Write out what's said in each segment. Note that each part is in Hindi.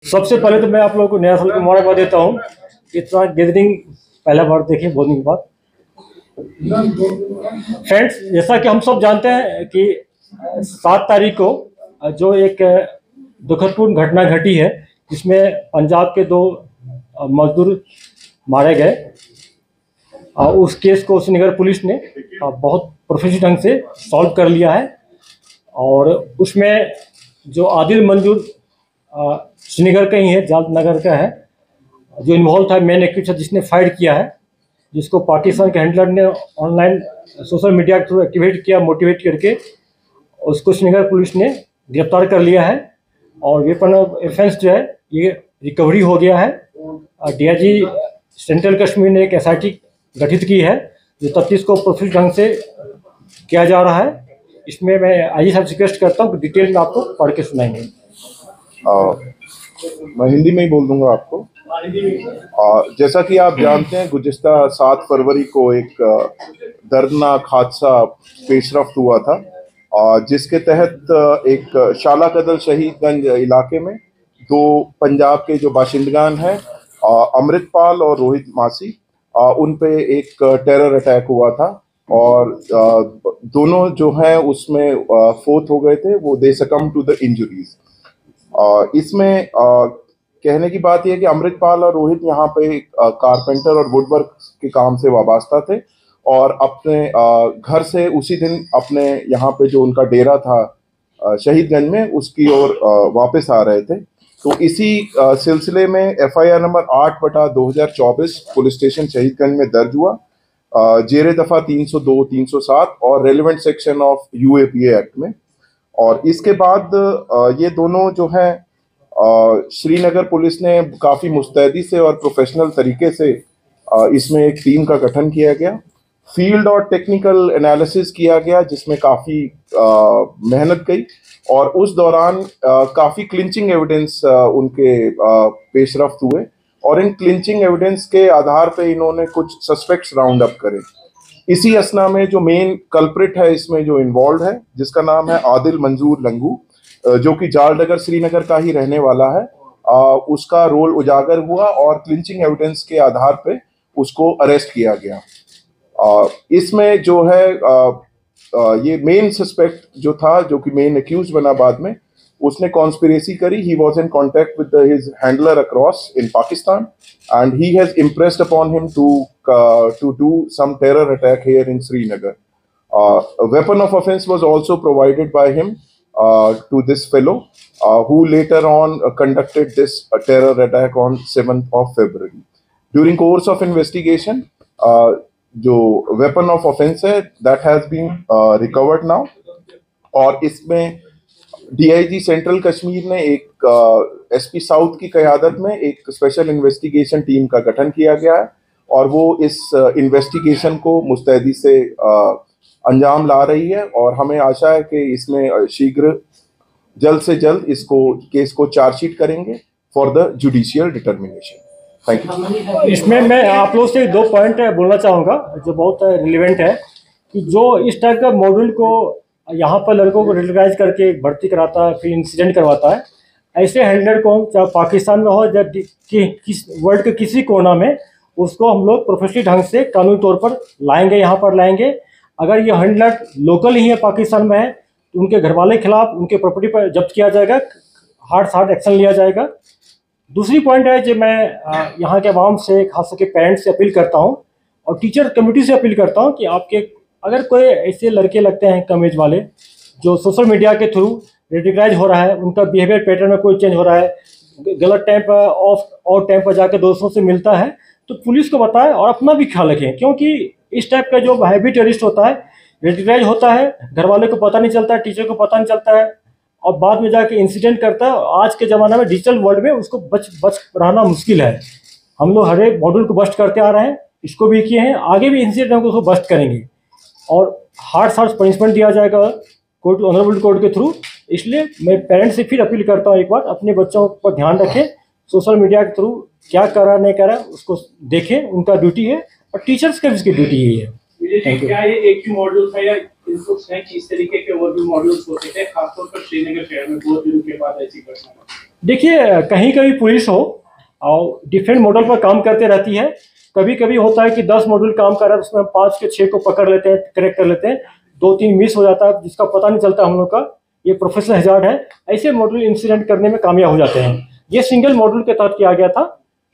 सबसे पहले तो मैं आप लोगों को नया साल की मुबारकबाद देता हूँ। इतना गैदरिंग पहला बार देखे बहुत दिन के बाद। फ्रेंड्स, जैसा कि हम सब जानते हैं कि 7 तारीख को जो एक दुखदपूर्ण घटना घटी है, जिसमें पंजाब के 2 मजदूर मारे गए। उस केस को श्रीनगर पुलिस ने बहुत प्रोफेशनल ढंग से सॉल्व कर लिया है। और उसमें जो आदिल मंजूर श्रीनगर का ही है, जाल नगर का है, जो इन्वॉल्व था, मेन एक्यूज जिसने फायर किया है, जिसको पाकिस्तान के हैंडलर ने ऑनलाइन सोशल मीडिया के थ्रू एक्टिवेट किया, मोटिवेट करके उसको श्रीनगर पुलिस ने गिरफ्तार कर लिया है। और वेपन ऑफ ऑफेंस जो है ये रिकवरी हो गया है। डीआईजी सेंट्रल कश्मीर ने एक एसआईटी गठित की है जो तफ्तीश को प्रोफेशनल ढंग से किया जा रहा है। इसमें मैं आईजी साहब से रिक्वेस्ट करता हूँ कि डिटेल में आपको पढ़ के सुनाएंगे। मैं हिंदी में ही बोल दूंगा आपको। जैसा कि आप जानते हैं, गुज़िश्ता 7 फरवरी को एक दर्दनाक हादसा पेशरफ्त हुआ था, जिसके तहत एक शाला कदल शहीदगंज इलाके में 2 पंजाब के जो बाशिंदगान हैं, अमृतपाल और रोहित मासी, उन पे एक टेरर अटैक हुआ था। और दोनों जो हैं उसमें फोत हो गए थे, वो दे सकम टू द इंजुरीज। इसमें कहने की बात यह कि अमृतपाल और रोहित यहाँ पे कारपेंटर और वुडवर्क के काम से वाबस्ता थे और अपने घर से उसी दिन अपने यहाँ पे जो उनका डेरा था शहीदगंज में, उसकी ओर वापस आ रहे थे। तो इसी सिलसिले में FIR number 8/2024 police station Shahidganj में दर्ज हुआ, जेरे दफा 302, 307 और relevant section of UAPA act में। और इसके बाद ये दोनों जो हैं, श्रीनगर पुलिस ने काफ़ी मुस्तैदी से और प्रोफेशनल तरीके से इसमें एक टीम का गठन किया गया। फील्ड और टेक्निकल एनालिसिस किया गया, जिसमें काफ़ी मेहनत गई और उस दौरान काफ़ी क्लिंचिंग एविडेंस उनके पेशरफ्त हुए। और इन क्लिंचिंग एविडेंस के आधार पे इन्होंने कुछ सस्पेक्ट्स राउंड अप करे। इसी असना में जो मेन कल्प्रिट है इसमें जो इन्वॉल्व है, जिसका नाम है आदिल मंजूर लंगू, जो कि जालडगर श्रीनगर का ही रहने वाला है, उसका रोल उजागर हुआ और क्लिंचिंग एविडेंस के आधार पे उसको अरेस्ट किया गया। इसमें जो है ये मेन सस्पेक्ट जो था, जो कि मेन एक्यूज बना बाद में, उसने कॉन्स्पिरेसी करी। He was in contact with his handler across in Pakistan and he has impressed upon him to do some terror attack here in Srinagar. A weapon of offense was also provided by him to this fellow, who later on conducted this terror attack on 7th of February. During course of investigation, जो weapon of offense है, that has been recovered now. और इसमें डीआईजी सेंट्रल कश्मीर ने एक एसपी साउथ की क़यादत में एक स्पेशल इन्वेस्टिगेशन टीम का गठन किया गया है और वो इस इन्वेस्टिगेशन को मुस्तैदी से अंजाम ला रही है। और हमें आशा है कि इसमें शीघ्र जल्द से जल्द इसको केस को चार्जशीट करेंगे for the judicial determination. Thank you. इसमें मैं आप लोग से 2 पॉइंट बोलना चाहूँगा जो बहुत रिलेवेंट है, कि जो इस टाइप का मॉड्यूल को यहाँ पर लड़कों को रेगुलराइज करके भर्ती कराता है, फिर इंसिडेंट करवाता है, ऐसे हैंडलर को चाहे पाकिस्तान में हो या वर्ल्ड के किसी कोना में, उसको हम लोग प्रोफेशनल ढंग से कानूनी तौर पर लाएंगे, यहाँ पर लाएंगे। अगर ये हैंडलर लोकल ही है, पाकिस्तान में है, तो उनके घर वाले के खिलाफ उनके प्रॉपर्टी पर जब्त किया जाएगा, हार्ड एक्शन लिया जाएगा। दूसरी पॉइंट है जो मैं यहाँ के आवाम से, खास करके पेरेंट्स से अपील करता हूँ और टीचर कम्युनिटी से अपील करता हूँ कि आपके अगर कोई ऐसे लड़के लगते हैं कम एज वाले जो सोशल मीडिया के थ्रू रेडिकलाइज हो रहा है, उनका बिहेवियर पैटर्न में कोई चेंज हो रहा है, गलत टाइम पर ऑफ टाइम पर जाकर दोस्तों से मिलता है, तो पुलिस को बताएं और अपना भी ख्याल रखें। क्योंकि इस टाइप का जो हैवी टेररिस्ट होता है, रेडिकलाइज होता है, घर वाले को पता नहीं चलता है, टीचर को पता नहीं चलता है और बाद में जाके इंसिडेंट करता है। आज के ज़माने में डिजिटल वर्ल्ड में उसको बच रहना मुश्किल है। हम लोग हर एक मॉड्यूल को बस्ट करते आ रहे हैं, इसको भी किए हैं, आगे भी इंसिडेंट को उसको बस्ट करेंगे और हार्ड पनिशमेंट दिया जाएगा कोर्ट, ऑनरेबल कोर्ट के थ्रू। इसलिए मैं पेरेंट्स से फिर अपील करता हूँ, एक बार अपने बच्चों पर ध्यान रखें, सोशल मीडिया के थ्रू क्या कर रहा नहीं कर रहा उसको देखें, उनका ड्यूटी है और टीचर्स का भी इसकी ड्यूटी यही है। क्या ये एक ही मॉड्यूल था या इनपुट्स हैं कि इस तरीके के और भी मॉड्यूल्स होते थे, खासतौर पर श्रीनगर शहर में 2 दिनों के बाद ऐसी घटना? देखिए, कहीं कहीं पुलिस हो और डिफरेंट मॉडल पर काम करते रहती है। कभी कभी होता है कि 10 मॉड्यूल काम कर रहा है, उसमें हम 5 के 6 को पकड़ लेते हैं, करेक्ट कर लेते हैं, 2-3 मिस हो जाता है जिसका पता नहीं चलता हम लोग का। ये प्रोफेशनल हैजार्ड है। ऐसे मॉड्यूल इंसिडेंट करने में कामयाब हो जाते हैं। ये सिंगल मॉड्यूल के तहत किया गया था,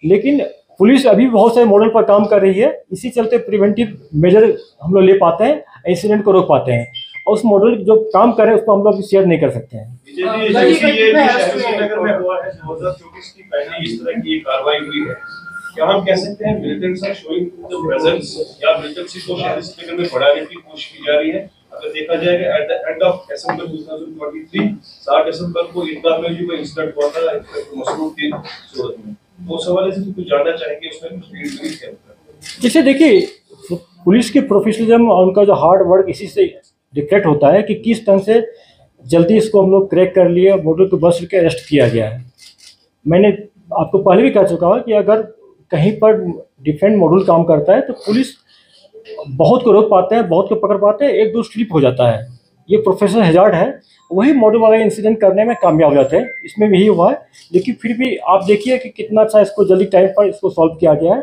लेकिन पुलिस अभी बहुत सारे मॉडल पर काम कर रही है। इसी चलते प्रिवेंटिव मेजर हम लोग ले पाते हैं, इंसिडेंट को रोक पाते हैं। और उस मॉडल जो काम करे उसको हम लोग शेयर नहीं कर सकते हैं। श्रीनगर में हुआ है 2024 की पहली इस तरह की कार्रवाई हुई है, क्या हम कह सकते हैं militants are showing the presence या मिलिटेंसी को शहरी श्रीनगर में बढ़ाने की कोशिश की जा रही है? अगर देखा जाएगा at the end of December 2023 7 दिसंबर को ईदगाह में जो इंसिडेंट हुआ था मसरूफ की सूरत में, तो उस हवाले से कुछ जानना चाहेंगे उसमें कुछ डिटेल्स क्या होता है? जैसे देखिए, पुलिस की प्रोफेशनलिज्म और उनका जो हार्ड वर्क इसी से रिफ्लेक्ट होता है कि किस तरह से जल्दी इसको हम लोग क्रैक कर लिए, मॉडल को बस के अरेस्ट किया गया है। मैंने आपको पहले भी कह चुका हूँ कि अगर कहीं पर डिफरेंट मॉडल काम करता है तो पुलिस बहुत को रोक पाते हैं, बहुत को पकड़ पाते हैं, एक दो स्लिप हो जाता है। ये प्रोफेशनल हैजार्ड है, वही मॉडल वाला इंसिडेंट करने में कामयाब हो जाते हैं। इसमें भी यही हुआ है, लेकिन फिर भी आप देखिए कि कितना अच्छा इसको जल्दी टाइम पर इसको सॉल्व किया गया है।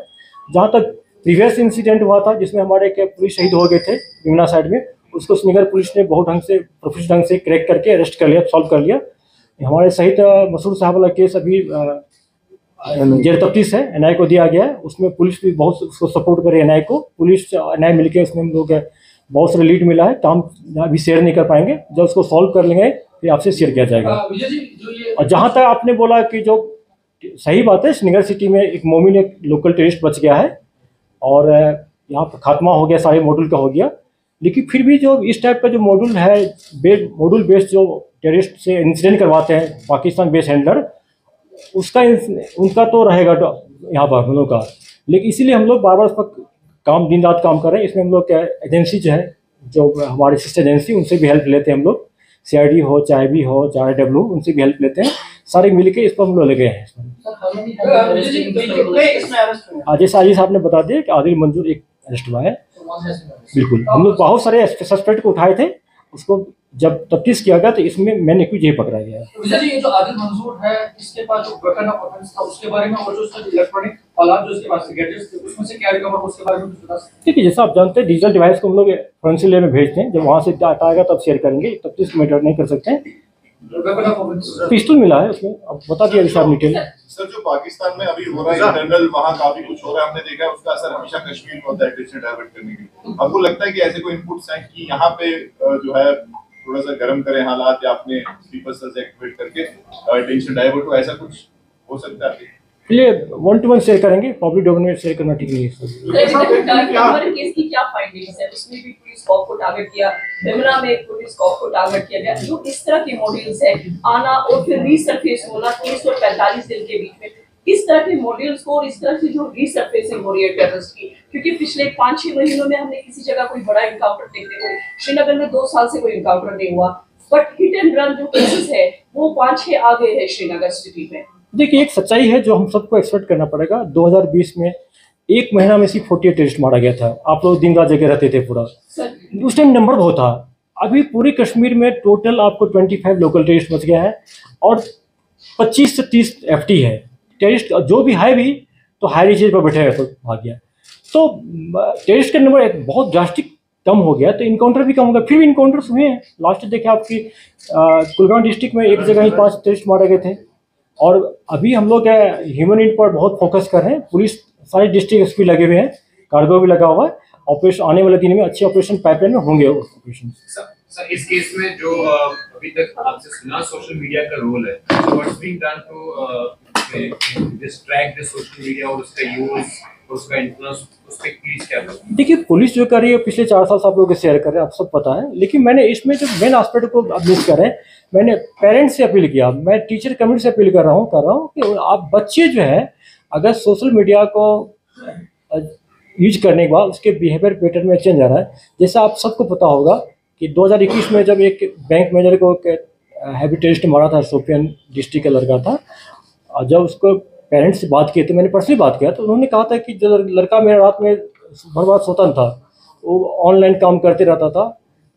जहाँ तक प्रीवियस इंसिडेंट हुआ था जिसमें हमारे एक पुलिस शहीद हो गए थे यमुना साइड में, उसको श्रीनगर पुलिस ने बहुत ढंग से प्रोफेशनल ढंग से क्रैक करके अरेस्ट कर लिया, सॉल्व कर लिया। हमारे शहीद मसूद साहब वाला केस अभी जेर तफ्तीश है, एनआई को दिया गया है। उसमें पुलिस भी बहुत उसको सपोर्ट करे, एनआई को, पुलिस एनआई मिलकर उसमें हम लोग बहुत सारे लीड मिला है। काम अभी शेयर नहीं कर पाएंगे, जब उसको सॉल्व कर लेंगे फिर आपसे शेयर किया जाएगा। और जहाँ तक आपने बोला कि जो सही बात है, श्रीनगर सिटी में एक मोमिन एक लोकल टेररिस्ट बच गया है और यहाँ पर खात्मा हो गया, सारे मॉड्यूल का हो गया। लेकिन फिर भी जो इस टाइप का जो मॉड्यूल है, मॉड्यूल बेस्ड जो टेररिस्ट से इंसिडेंट करवाते हैं पाकिस्तान बेस्ड हैंडलर, उसका उनका तो रहेगा यहाँ पर हम लोग का। लेकिन इसीलिए हम लोग बार बार उस पर काम दिन रात काम कर रहे हैं। इसमें हम लोग क्या एजेंसी जो है, जो हमारी सिस्टर एजेंसी, उनसे भी हेल्प लेते हैं हम लोग। CID हो, चाहे भी हो, चाहे RW, उनसे भी हेल्प लेते हैं। सारे मिलके इस पर हम लोग लगे हैं। जैसे आजिज साहब ने बता दिया कि आदिल मंजूर एक अरेस्ट हुआ है। बिल्कुल, हम लोग बहुत सारे सस्पेक्ट को उठाए थे, उसको जब तफ्तीश किया गया तो इसमें मैंने कुछ ये पकड़ा गया है। ये जो आदिल मंजूर है, इसके पास जो वेपन ऑफ ऑफेंस था उसके बारे में, और जो उसका इलेक्ट्रॉनिक आलात जो उसके पास गैजेट्स थे उसमें से क्या रिकवर हुआ उसके बारे में कुछ बता सकते हैं? ठीक है, जैसा आप जानते हैं डिजिटल डिवाइस को हम लोग फोरेंसिक लैब में भेजते हैं। जब वहाँ से डाटा आएगा तब शेयर करेंगे, तफ्तीश मैटर नहीं कर सकते हैं। वेपन ऑफ ऑफेंस पिस्टल मिला है उसमें, अब बता दिया जैसे आप डिटेल। सर, जो पाकिस्तान में अभी हो रहा है इंटरनल, वहाँ काफी कुछ हो रहा है, हमने देखा है उसका असर हमेशा कश्मीर में होता है टेंशन डाइवर्ट करने के लिए। आपको लगता है कि ऐसे कोई इनपुट्स हैं कि यहाँ पे जो है थोड़ा सा गर्म करें हालात, या अपने स्लीपर सेल्स एक्टिवेट करके टेंशन डाइवर्ट हो, ऐसा कुछ हो सकता है? इसलिए 1-to-1 शेयर करेंगे, पब्लिक डोमेन में शेयर करना ठीक नहीं है। केस की क्या फाइंडिंग्स है? उसमें भी पुलिस कॉप को टारगेट किया, यमुना में पुलिस कॉप को टारगेट किया गया। जो इस तरह के मॉड्यूल्स है आना और फिर रीसरफेस होना 30 और 45 दिन के बीच में, इस तरह के मॉड्यूल्स को और इस तरह से जो रीसरफेसिंग हो रही है टेररिस्ट की, क्योंकि पिछले 5-6 महीनों में हमने किसी जगह कोई बड़ा इनकाउंटर देखने को, श्रीनगर में 2 साल से कोई इनकाउंटर नहीं हुआ, बट हिट एंड रन जो केसेस है वो 5-6 आ गए हैं श्रीनगर सिटी में। देखिए, एक सच्चाई है जो हम सबको एक्सपेक्ट करना पड़ेगा। 2020 में एक महीना में सिर्फ 48 टेररिस्ट मारा गया था। आप लोग दिन रात जगह रहते थे पूरा, उस टाइम नंबर बहुत था। अभी पूरे कश्मीर में टोटल आपको 25 लोकल टेररिस्ट बच गया है और 25 से 30 FT है टेररिस्ट। जो भी है भी तो हाई रिचेज पर बैठे तो भाग गया। तो टेररिस्ट का नंबर एक बहुत ड्रास्टिक कम हो गया, तो इनकाउंटर भी कम हो गया। फिर भी इनकाउंटर्स हुए हैं। लास्ट देखे आपकी कुलगाम डिस्ट्रिक्ट में एक जगह ही 5 टेररिस्ट मारे गए थे। और अभी हम लोग ह्यूमन इंट पर बहुत फोकस कर रहे हैं। पुलिस सारे डिस्ट्रिक्ट SP लगे हुए हैं, कार्गो भी लगा हुआ है। ऑपरेशन आने वाले दिन में अच्छे ऑपरेशन पाइपलाइन में होंगे। ऑपरेशन सर, इस केस में जो अभी तक आपसे सुना सोशल मीडिया का रोल है, what's being done to distract the social media और उसका यूज और उसका इन्फ्लुएंस, उस पे प्लीज क्या करें? देखिए, पुलिस जो कर रही है पिछले 4 साल से आप लोगों के शेयर कर रहे हैं, आप सब पता है। लेकिन मैंने इसमें जो मेन एस्पेक्ट को आप मिस कर रहे हैं, मैंने पेरेंट्स से अपील किया, मैं टीचर कम्युनिटी से अपील कर रहा हूँ कि आप बच्चे जो है अगर सोशल मीडिया को यूज करने के बाद उसके बिहेवियर पैटर्न में चेंज आ रहा है। जैसा आप सबको पता होगा कि 2021 में जब एक बैंक मैनेजर को हैवी टेररिस्ट मारा था, शोपियान डिस्ट्रिक्ट का लड़का था, और जब उसको पेरेंट्स से बात किए तो मैंने पर्सनली बात किया तो उन्होंने कहा था कि जो लड़का मेरा रात में भर रात सोता था, वो ऑनलाइन काम करते रहता था।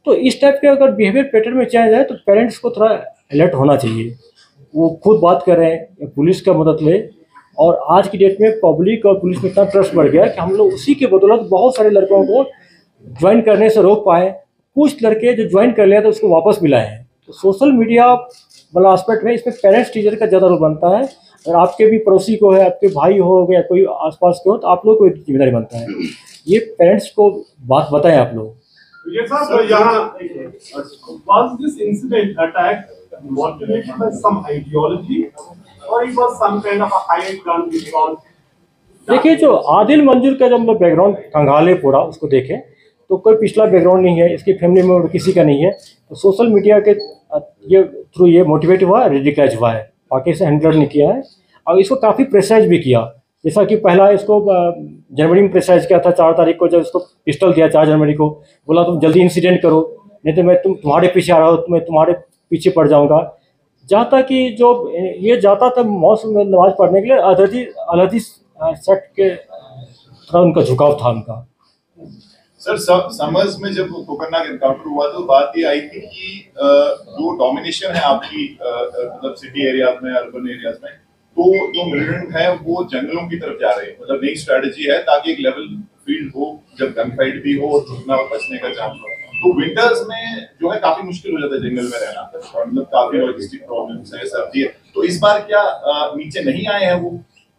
तो इस टाइप के अगर बिहेवियर पैटर्न में चेंज है तो पेरेंट्स को थोड़ा अलर्ट होना चाहिए। वो खुद बात कर रहे हैं, पुलिस का मदद ले। और आज की डेट में पब्लिक और पुलिस में इतना ट्रस्ट बढ़ गया कि हम लोग उसी के बदौलत बहुत सारे लड़कों को ज्वाइन करने से रोक पाए। कुछ लड़के जो ज्वाइन कर लिया तो उसको वापस भी लाए हैं। तो सोशल मीडिया वाला एस्पेक्ट में इसमें पेरेंट्स टीचर का ज़्यादा रोल बनता है। अगर आपके भी पड़ोसी को है, आपके भाई हो या कोई आसपास के हो, तो आप लोग को जिम्मेदारी बनता है। ये पेरेंट्स को बात बताएं आप लोग। Was this incident attack motivated by some ideology, or it was some kind of a hired gun because? देखिए, जो आदिल मंजूर का जब हम लोग बैकग्राउंड खंगाले पूरा उसको देखें तो कोई पिछला बैकग्राउंड नहीं है, इसकी फैमिली में किसी का नहीं है। तो सोशल मीडिया के ये थ्रू ये मोटिवेट हुआ, रेडिकलाइज हुआ है, बाकी से हैंडल नहीं किया है। और इसको काफ़ी प्रेशराइज भी किया, जैसा कि पहला इसको जनवरी में प्रेशराइज किया था 4 तारीख को, जब इसको पिस्टल दिया 4 जनवरी को, बोला तुम जल्दी इंसिडेंट करो नहीं तो मैं तुम्हारे पीछे आ रहा हूँ, मैं तुम्हारे पीछे पड़ जाऊँगा। जहाँ तक कि जो ये जाता था मौसम में नमाज पढ़ने के लिए, अलहदी सेक्ट के तरह उनका झुकाव था उनका। सर, समर्स में जब खतरनाक एनकाउंटर हुआ तो बात ये आई थी कि जो डोमिनेशन है आपकी मतलब सिटी एरियाज में, अर्बन एरियाज में, तो जो मिलिटेंट है वो जंगलों की तरफ जा रहे हैं। मतलब नई स्ट्रेटजी है ताकि एक लेवल फील्ड हो, जब गन फाइट भी हो और छूटना और बचने का चांस हो। तो विंटर्स में जो है काफी मुश्किल हो जाता है जंगल में रहना, और मतलब काफी लॉजिस्टिक प्रॉब्लम्स है, सर्दी है। तो इस बार क्या नीचे नहीं आए हैं वो,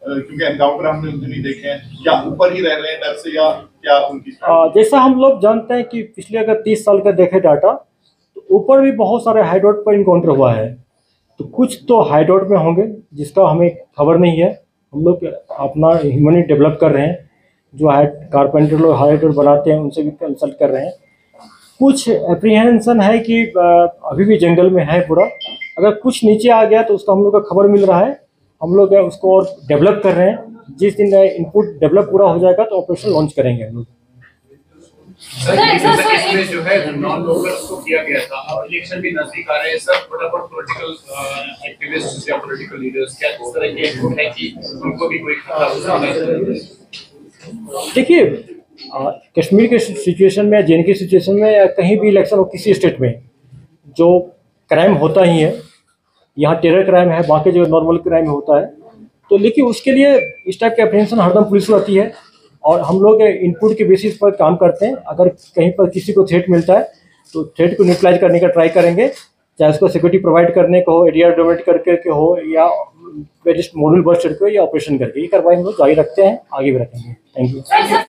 क्योंकि एनकाउंटर हमने उस दिन नहीं देखे हैं, या ऊपर ही रह रहे हैं डर से, या क्या उनकी जैसा हम लोग जानते हैं कि पिछले अगर 30 साल का देखे डाटा, तो ऊपर भी बहुत सारे हाइड्रोट पर इनकाउंटर हुआ है। तो कुछ तो हाइड्रोट में होंगे जिसका हमें खबर नहीं है। हम लोग अपना ह्यूमनी डेवलप कर रहे हैं, जो कारपेंटर लोग हाइड्रोट बनाते हैं उनसे भी कंसल्ट कर रहे हैं। कुछ एप्रीहेंशन है कि अभी भी जंगल में है पूरा। अगर कुछ नीचे आ गया तो उसका हम लोग का खबर मिल रहा है, हम लोग उसको और डेवलप कर रहे हैं। जिस दिन इनपुट डेवलप पूरा हो जाएगा तो ऑपरेशन लॉन्च करेंगे हम लोग। इसमें जो है नॉन लोकल्स को किया गया था, अब इलेक्शन भी नजदीक आ रहे हैं, सब फटाफट पॉलिटिकल एक्टिविस्ट या पॉलिटिकल लीडर्स क्या इस तरह के इनपुट है कि उनको भी कोई खतरा हो सकता है? देखिए, कश्मीर के सिचुएशन में या जे के सिचुएशन में या कहीं भी इलेक्शन हो किसी स्टेट में, जो क्राइम होता ही है, यहाँ टेरर क्राइम है, बाकी जो नॉर्मल क्राइम होता है। तो लेकिन उसके लिए इस टाइप के अप्रीहेंशन हरदम पुलिस को आती है, और हम लोग इनपुट के बेसिस पर काम करते हैं। अगर कहीं पर किसी को थ्रेट मिलता है तो थ्रेट को न्यूट्रलाइज करने का ट्राई करेंगे, चाहे उसको सिक्योरिटी प्रोवाइड करने को हो, एरिया डोमिनेट करके हो, या मॉड्यूल बस्ट करके, या ऑपरेशन करके। ये कार्रवाई हम लोग जारी रखते हैं, आगे भी रखेंगे। Thank you.